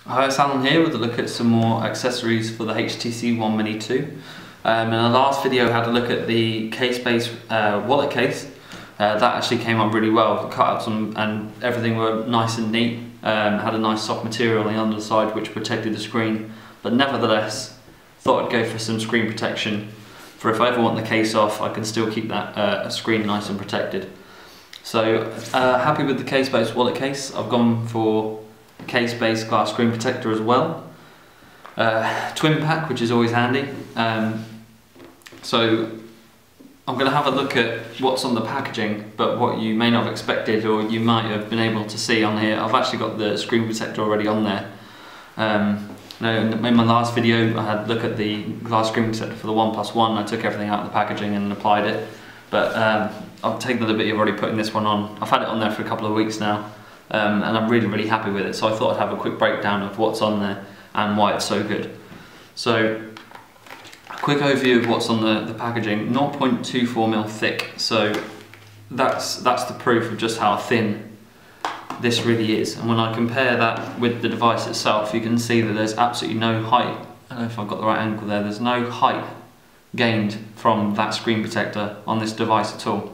Hi, it's Alan here with a look at some more accessories for the HTC One Mini 2. In the last video I had a look at the Casebase wallet case. That actually came up really well. The cutouts and everything were nice and neat. Had a nice soft material on the underside which protected the screen, but nevertheless thought I'd go for some screen protection for if I ever want the case off I can still keep that screen nice and protected. So happy with the Casebase wallet case. I've gone for Casebase glass screen protector as well. Twin pack, which is always handy. So I'm going to have a look at what's on the packaging, but what you may not have expected or you might have been able to see on here, I've actually got the screen protector already on there. In my last video I had a look at the glass screen protector for the One Plus One. I took everything out of the packaging and applied it, but I've taken the liberty of already putting this one on. I've had it on there for a couple of weeks now. And I'm really happy with it, so I thought I'd have a quick breakdown of what's on there and why it's so good. So, a quick overview of what's on the packaging. 0.24mm thick, so that's the proof of just how thin this really is. And when I compare that with the device itself, you can see that there's absolutely no height. I don't know if I've got the right angle there. There's no height gained from that screen protector on this device at all.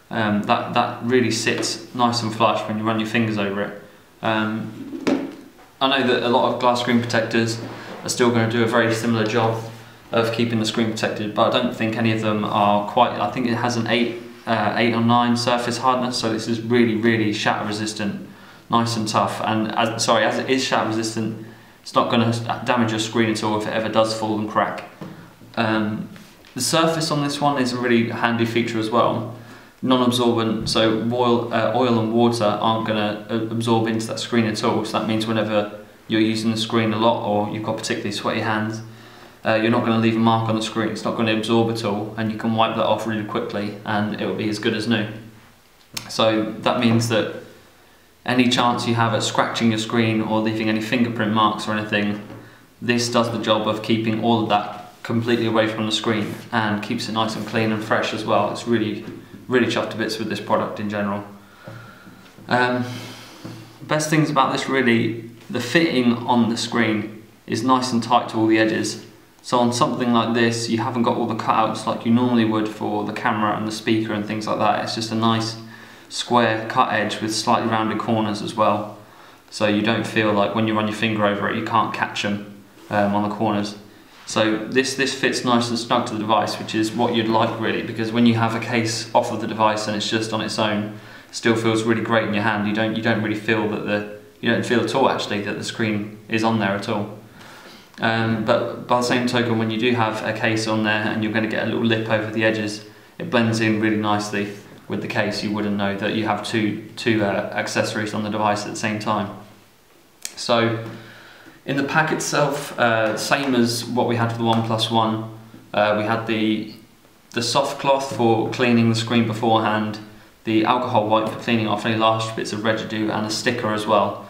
That really sits nice and flush when you run your fingers over it. I know that a lot of glass screen protectors are still going to do a very similar job of keeping the screen protected, but I don't think any of them are quite. I think it has an 8 or 9 surface hardness, so this is really shatter resistant, nice and tough. And as it is shatter resistant, it's not going to damage your screen at all if it ever does fall and crack. The surface on this one is a really handy feature as well. Non-absorbent, so oil and water aren't going to absorb into that screen at all, so that means whenever you're using the screen a lot or you've got particularly sweaty hands, you're not going to leave a mark on the screen. It's not going to absorb at all, and you can wipe that off really quickly and it will be as good as new. So that means that any chance you have at scratching your screen or leaving any fingerprint marks or anything, this does the job of keeping all of that completely away from the screen and keeps it nice and clean and fresh as well. It's really chuffed to bits with this product in general. Best things about this really, the fitting on the screen is nice and tight to all the edges. So on something like this, you haven't got all the cutouts like you normally would for the camera and the speaker and things like that. It's just a nice square cut edge with slightly rounded corners as well. So you don't feel like when you run your finger over it, you can't catch them on the corners. So this fits nice and snug to the device, which is what you'd like really, because when you have a case off of the device and it's just on its own, it still feels really great in your hand. You don't really feel that you don't feel at all actually that the screen is on there at all. But by the same token, when you do have a case on there and you're going to get a little lip over the edges, it blends in really nicely with the case. You wouldn't know that you have two accessories on the device at the same time. So in the pack itself, same as what we had for the One Plus One, we had the soft cloth for cleaning the screen beforehand, the alcohol wipe for cleaning off any last bits of residue, and a sticker as well.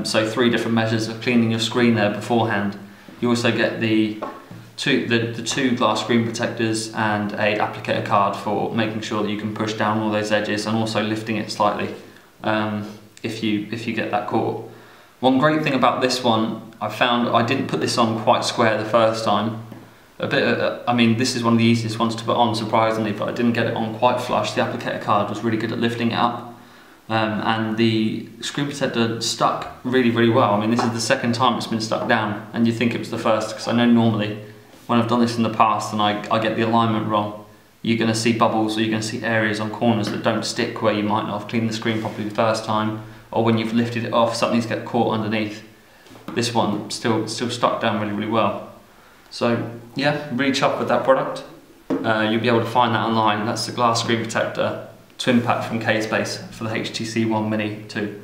So 3 different measures of cleaning your screen there beforehand. You also get the two glass screen protectors and a applicator card for making sure that you can push down all those edges and also lifting it slightly if you get that caught. One great thing about this one, I found I didn't put this on quite square the first time. I mean, this is one of the easiest ones to put on, surprisingly, but I didn't get it on quite flush. The applicator card was really good at lifting it up, and the screen protector stuck really well. I mean, this is the second time it's been stuck down, and you think it was the first, because I know normally when I've done this in the past and I get the alignment wrong, you're going to see bubbles or you're going to see areas on corners that don't stick where you might not have cleaned the screen properly the first time, or when you've lifted it off, something's get caught underneath. This one still stuck down really well. So yeah, really chuffed with that product. You'll be able to find that online. That's the glass screen protector twin pack from Casebase for the HTC One Mini 2.